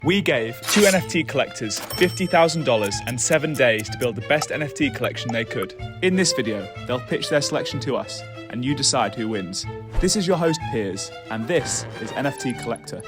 We gave two NFT collectors $50,000 and 7 days to build the best NFT collection they could. In this video, they'll pitch their selection to us, and you decide who wins. This is your host, Piers, and this is NFT Collector.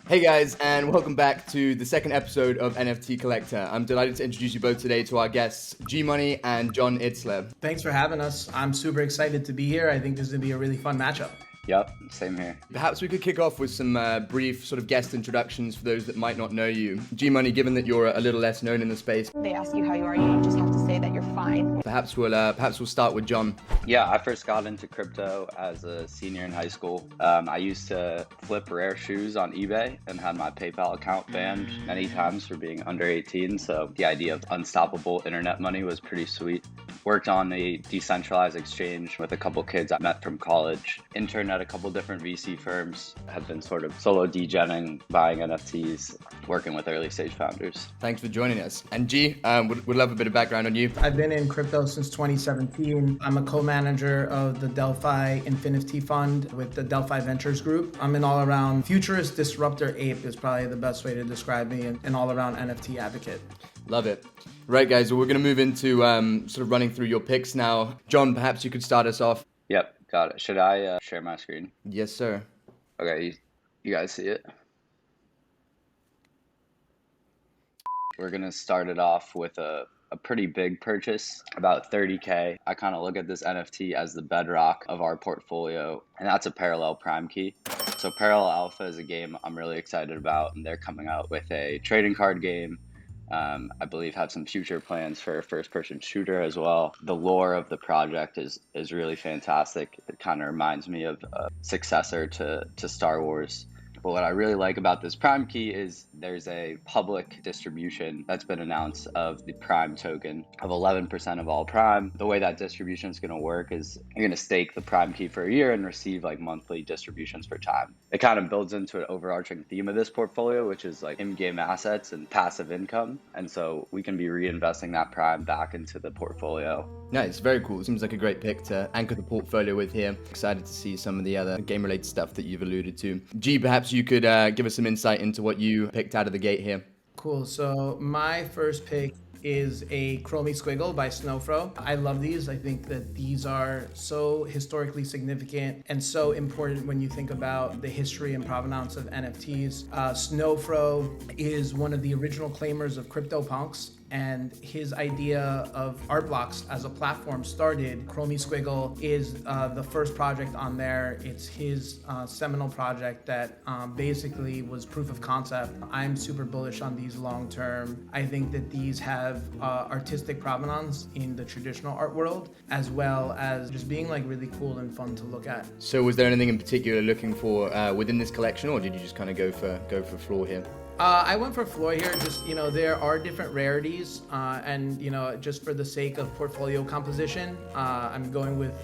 Hey guys, and welcome back to the second episode of NFT Collector. I'm delighted to introduce you both today to our guests, Gmoney and Jon Itzler. Thanks for having us. I'm super excited to be here. I think this is going to be a really fun matchup. Yep, same here. Perhaps we could kick off with some brief sort of guest introductions for those that might not know you. Gmoney, given that you're a little less known in the space, they ask you how you are, you just have to say that you're fine. Perhaps we'll start with Jon. Yeah, I first got into crypto as a senior in high school. I used to flip rare shoes on eBay and had my PayPal account banned many times for being under 18. So the idea of unstoppable internet money was pretty sweet. Worked on a decentralized exchange with a couple kids I met from college. Interned at a couple different VC firms. Have been sort of solo degenning, buying NFTs, working with early stage founders. Thanks for joining us. And G, would love a bit of background on you. I've been in crypto since 2017. I'm a co-manager of the Delphi Infinity Fund with the Delphi Ventures Group. I'm an all-around futurist disruptor ape is probably the best way to describe me, an all-around NFT advocate. Love it. Right, guys, well, we're going to move into sort of running through your picks now. Jon, perhaps you could start us off. Yep, got it. Should I share my screen? Yes, sir. Okay, you guys see it? We're going to start it off with a pretty big purchase, about 30K. I kind of look at this NFT as the bedrock of our portfolio, and that's a Parallel Prime Key. So Parallel Alpha is a game I'm really excited about, and they're coming out with a trading card game. I believe have some future plans for a first-person shooter as well. The lore of the project is really fantastic. It kind of reminds me of a successor to Star Wars. But what I really like about this Prime Key is there's a public distribution that's been announced of the Prime token of 11% of all Prime. The way that distribution is going to work is you're going to stake the Prime Key for a year and receive like monthly distributions for time. It kind of builds into an overarching theme of this portfolio, which is like in-game assets and passive income. And so we can be reinvesting that Prime back into the portfolio. Nice, very cool. Seems like a great pick to anchor the portfolio with here. Excited to see some of the other game-related stuff that you've alluded to. G, perhaps you could give us some insight into what you picked out of the gate here. Cool. So my first pick is a Chromie Squiggle by Snowfro. I love these. I think that these are so historically significant and so important when you think about the history and provenance of NFTs. Snowfro is one of the original claimers of CryptoPunks, and his idea of art blocks as a platform started. Chromie Squiggle is the first project on there. It's his seminal project that basically was proof of concept. I'm super bullish on these long term. I think that these have artistic provenance in the traditional art world, as well as just being like really cool and fun to look at. So was there anything in particular you're looking for within this collection, or did you just kind of go for floor here? I went for floor here. Just, there are different rarities, and, just for the sake of portfolio composition, I'm going with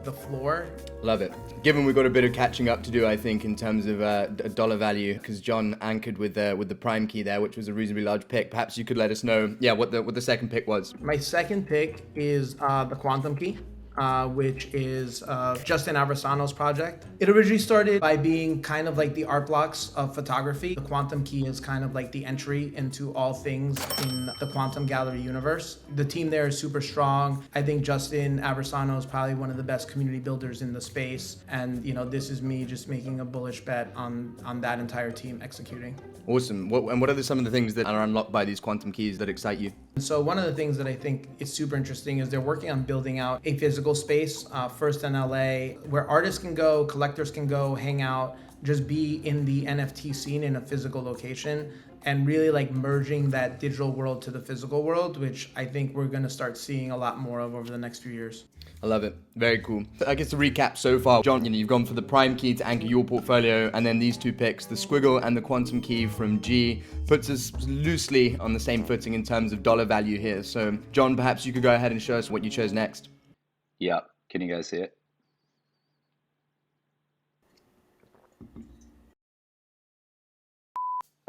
the floor. Love it. Given we've got a bit of catching up to do, I think, in terms of dollar value, because Jon anchored with the Prime Key there, which was a reasonably large pick. Perhaps you could let us know, what the second pick was. My second pick is the Quantum Key. Which is Justin Aversano's project. It originally started by being kind of like the art blocks of photography. The Quantum Key is kind of like the entry into all things in the Quantum Gallery universe. The team there is super strong. I think Justin Aversano is probably one of the best community builders in the space. And, this is me just making a bullish bet on that entire team executing. Awesome. What are some of the things that are unlocked by these Quantum Keys that excite you? So one of the things that I think is super interesting is they're working on building out a physical space, first in LA, where artists can go, collectors can go, hang out, just be in the NFT scene in a physical location, and really like merging that digital world to the physical world, which I think we're going to start seeing a lot more of over the next few years. I love it. Very cool. I guess to recap so far, Jon, you've gone for the Prime Key to anchor your portfolio, and then these two picks, the Squiggle and the Quantum Key from G, puts us loosely on the same footing in terms of dollar value here. So, Jon, perhaps you could go ahead and show us what you chose next. Yeah. Can you guys see it?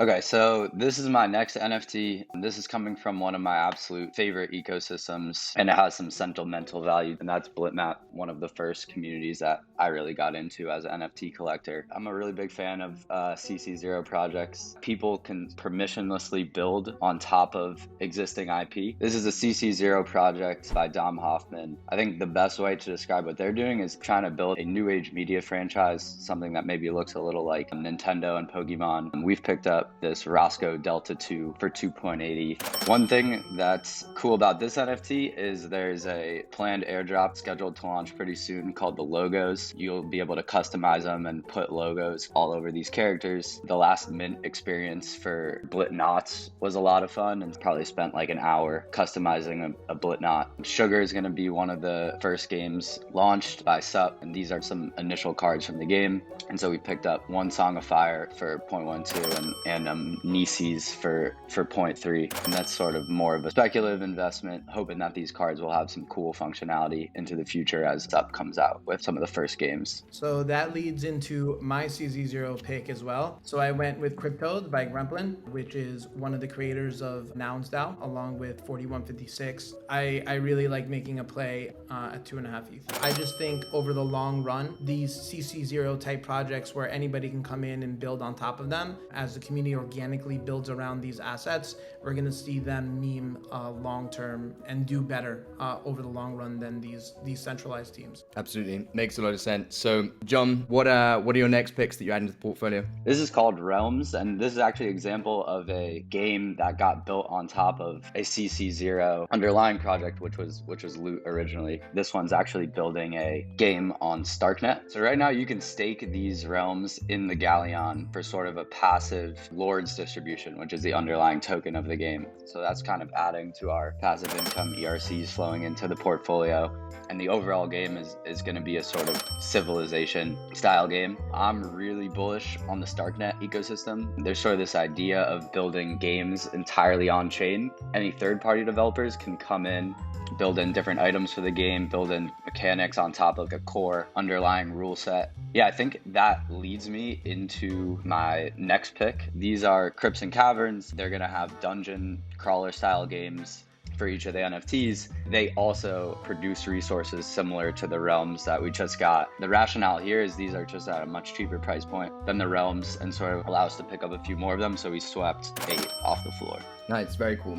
Okay, so this is my next NFT. This is coming from one of my absolute favorite ecosystems, and it has some sentimental value, and that's Blitmap, one of the first communities that I really got into as an NFT collector. I'm a really big fan of CC0 projects. People can permissionlessly build on top of existing IP. This is a CC0 project by Dom Hoffman. I think the best way to describe what they're doing is trying to build a new age media franchise, something that maybe looks a little like Nintendo and Pokemon. And we've picked up this Roscoe Delta 2 for 2.80. One thing that's cool about this NFT is there's a planned airdrop scheduled to launch pretty soon called the Logos. You'll be able to customize them and put logos all over these characters. The last mint experience for Blitnots was a lot of fun, and probably spent like an hour customizing a Blitnot. Sugar is going to be one of the first games launched by SUP, and these are some initial cards from the game. And so we picked up one Song of Fire for 0.12 and Nisis for 0.3, and that's sort of more of a speculative investment, hoping that these cards will have some cool functionality into the future as SUP comes out with some of the first games. So that leads into my CZ0 pick as well. So I went with Cryptodes by Gremplin, which is one of the creators of NounsDAO, along with 4156. I really like making a play at 2.5 ETH. I just think over the long run, these CC0 type projects where anybody can come in and build on top of them, as the community organically builds around these assets, we're going to see them meme long term and do better over the long run than these centralized teams. Absolutely. Makes a lot of sense. So, John, what are your next picks that you add into the portfolio? This is called Realms, and this is actually an example of a game that got built on top of a CC0 underlying project, which was Loot originally. This one's actually building a game on Starknet. So right now you can stake these realms in the Galleon for sort of a passive Lords distribution, which is the underlying token of the game. So that's kind of adding to our passive income ERCs flowing into the portfolio. And the overall game is going to be a sort of civilization style game. I'm really bullish on the Starknet ecosystem. There's sort of this idea of building games entirely on chain. Any third-party developers can come in, build in different items for the game, build in mechanics on top of a core underlying rule set. Yeah, I think that leads me into my next pick. These are Crypts and Caverns. They're going to have dungeon crawler style games for each of the NFTs. They also produce resources similar to the realms that we just got. The rationale here is these are just at a much cheaper price point than the realms and sort of allow us to pick up a few more of them. So we swept 8 off the floor. Nice, very cool.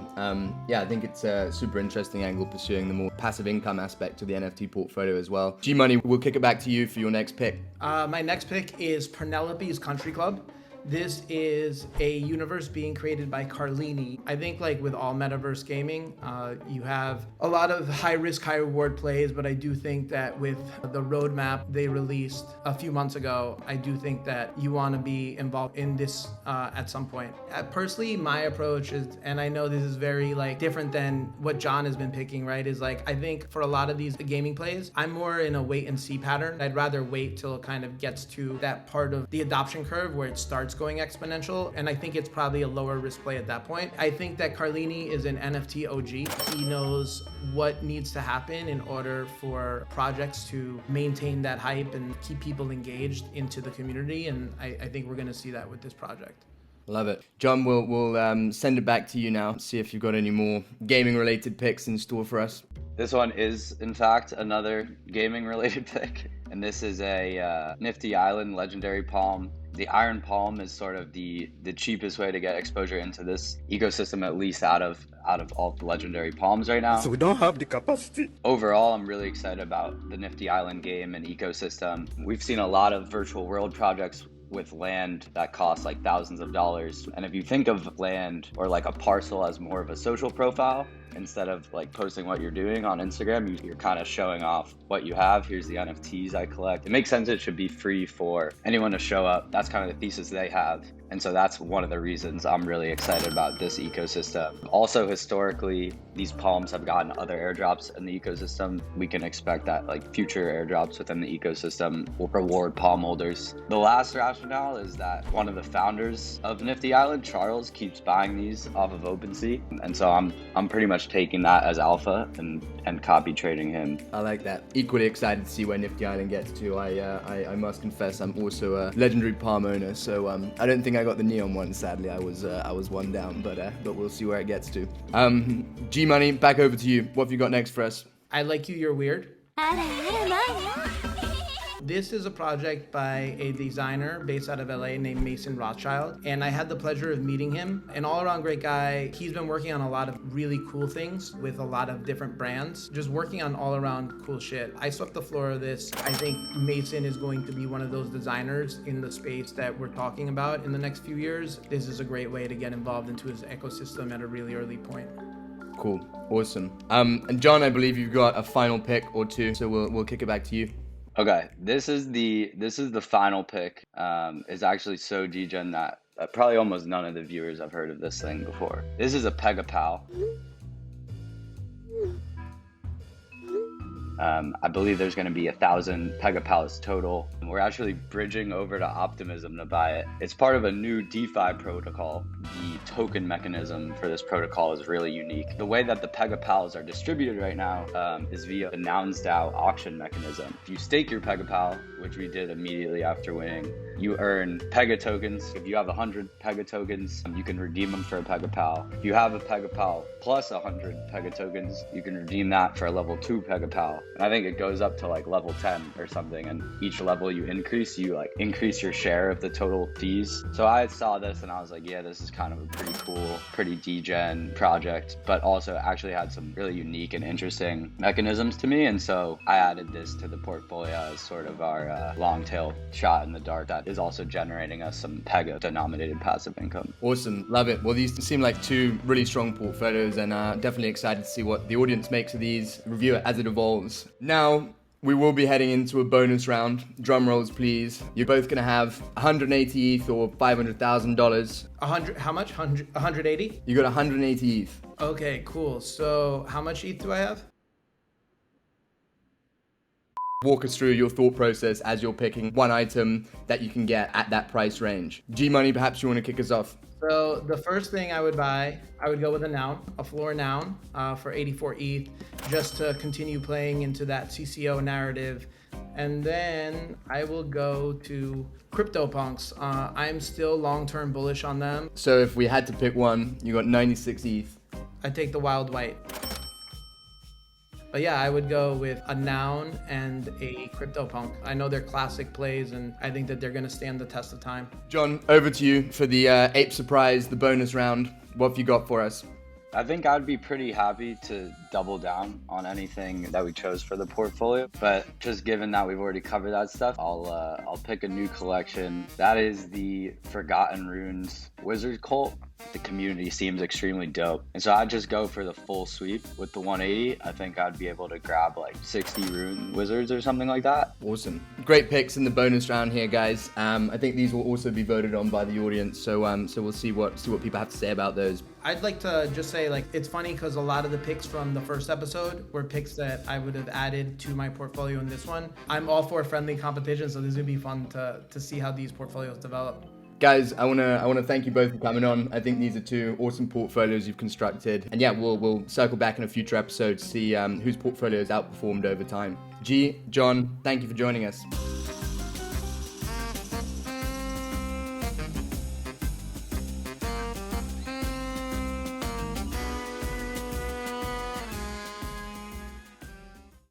Yeah, I think it's a super interesting angle pursuing the more passive income aspect of the NFT portfolio as well. Gmoney, we'll kick it back to you for your next pick. My next pick is Penelope's Country Club. This is a universe being created by Carlini. I think like with all metaverse gaming, you have a lot of high risk, high reward plays, but I do think that with the roadmap they released a few months ago, I do think that you want to be involved in this at some point. Personally, my approach is, and I know this is very like different than what John has been picking, right? Is like, I think for a lot of these gaming plays, I'm more in a wait and see pattern. I'd rather wait till it kind of gets to that part of the adoption curve where it starts going exponential, and I think it's probably a lower risk play at that point. I think that Carlini is an NFT OG. He knows what needs to happen in order for projects to maintain that hype and keep people engaged into the community, and I think we're going to see that with this project. Love it. John, we'll send it back to you now, see if you've got any more gaming related picks in store for us. This one is in fact another gaming related pick, and this is a Nifty Island Legendary Palm. The Iron Palm is sort of the cheapest way to get exposure into this ecosystem, at least out of all the legendary palms right now. So we don't have the capacity. Overall, I'm really excited about the Nifty Island game and ecosystem. We've seen a lot of virtual world projects with land that costs like thousands of dollars. And if you think of land or like a parcel as more of a social profile, instead of like posting what you're doing on Instagram, you're kind of showing off what you have. Here's the NFTs I collect. It makes sense it should be free for anyone to show up. That's kind of the thesis they have. And so that's one of the reasons I'm really excited about this ecosystem. Also, historically, these palms have gotten other airdrops in the ecosystem. We can expect that like future airdrops within the ecosystem will reward palm holders. The last rationale is that one of the founders of Nifty Island, Charles, keeps buying these off of OpenSea. And so I'm pretty much taking that as alpha and copy trading him. I like that. Equally excited to see where Nifty Island gets to. I must confess I'm also a legendary palm owner, so I don't think I I got the neon one. Sadly, I was one down, but we'll see where it gets to. Gmoney, back over to you. What have you got next for us? I Like You, You're Weird. This is a project by a designer based out of LA named Mason Rothschild, and I had the pleasure of meeting him. An all-around great guy. He's been working on a lot of really cool things with a lot of different brands, just working on all-around cool shit. I swept the floor of this. I think Mason is going to be one of those designers in the space that we're talking about in the next few years. This is a great way to get involved into his ecosystem at a really early point. Cool, awesome. And John, I believe you've got a final pick or two, so we'll kick it back to you. Okay, this is the final pick. It's actually so degen that probably almost none of the viewers have heard of this thing before. This is a Pegapal. I believe there's going to be 1,000 Pegapals total. We're actually bridging over to Optimism to buy it. It's part of a new DeFi protocol. The token mechanism for this protocol is really unique. The way that the Pegapals are distributed right now is via the NounsDAO auction mechanism. If you stake your Pegapal, which we did immediately after winning, you earn Pega tokens. If you have 100 Pega tokens, you can redeem them for a Pegapal. If you have a Pegapal plus 100 Pega tokens, you can redeem that for a level 2 Pegapal. And I think it goes up to like level 10 or something, and each level you increase your share of the total fees. So I saw this and I was like, yeah, this is kind of a pretty cool, pretty degen project, but also actually had some really unique and interesting mechanisms to me. And so I added this to the portfolio as sort of our long tail shot in the dark that is also generating us some Pega denominated passive income. Awesome, love it. Well, these seem like two really strong portfolios, and definitely excited to see what the audience makes of these, review it as it evolves. Now, we will be heading into a bonus round. Drum rolls, please. You're both going to have 180 ETH or $500,000. 100, how much? 180? You got 180 ETH. Okay, cool. So how much ETH do I have? Walk us through your thought process as you're picking one item that you can get at that price range. Gmoney, perhaps you want to kick us off. So the first thing I would buy, I would go with a noun, a floor noun for 84 ETH, just to continue playing into that CCO narrative. And then I will go to CryptoPunks. I'm still long-term bullish on them. So if we had to pick one, you got 96 ETH. I take the Wild White. But yeah, I would go with a noun and a CryptoPunk. I know they're classic plays, and I think that they're going to stand the test of time. John, over to you for the ape surprise, the bonus round. What have you got for us? I think I'd be pretty happy to double down on anything that we chose for the portfolio, but just given that we've already covered that stuff, I'll pick a new collection. That is the Forgotten Runes Wizard Cult. The community seems extremely dope, and so I'd just go for the full sweep with the 180. I think I'd be able to grab like 60 rune wizards or something like that. Awesome, great picks in the bonus round here, guys. I think these will also be voted on by the audience, so we'll see what people have to say about those. I'd like to just say, like, it's funny because a lot of the picks from the first episode were picks that I would have added to my portfolio in this one. I'm all for friendly competition, so this is gonna be fun to see how these portfolios develop. Guys, I wanna thank you both for coming on. I think these are two awesome portfolios you've constructed, and yeah, we'll circle back in a future episode to see whose portfolio has outperformed over time. John, thank you for joining us.